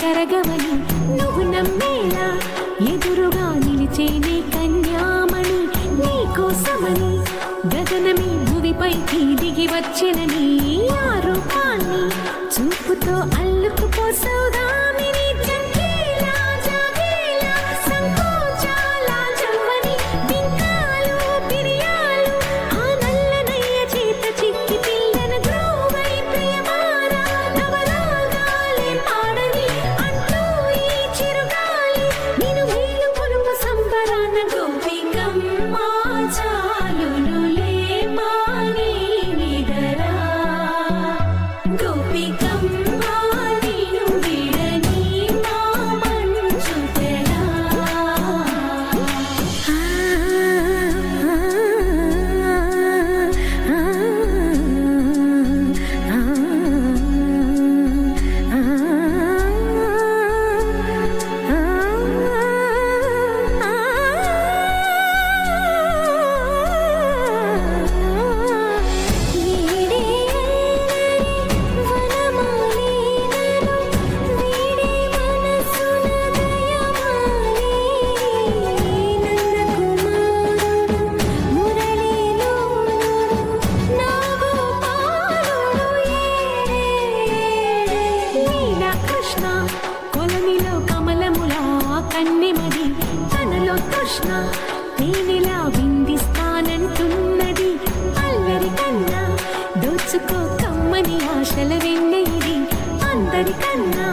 కరగమని నువ్వు నమ్మేలా ఎదురుగా నిలిచేనే కన్యామణి నీకోసమని గగనమే భువిపైకి దిగి వచ్చినని ఆ రూపాన్ని చూపుతో అల్లుకుపో సౌదామిని చంకేలా జాగేలా సంకోచాల జవ్వని బింకాలు పిరియాలు ఆ నల్లనయ్య చేత చిక్కి పిల్లన గ్రోవై ప్రియమారా నవరాగాలే పాడని అంటూ ఈ చిరుగాలి నిన్ను మేలు పొలుపు సంబరాన గోపికమ్మ చాలునులే మాని నిదరా గోపికమ్మ నిన్ను విడని మా మంచు తెరా కొలనిలో కమలములా కన్నెమది తనలో తృష్ణ తేనెలా విందిస్తానంటున్నది అల్లరి కన్నా దోచుకో కమ్మని ఆశల వెన్నెయిది అందరికన్నా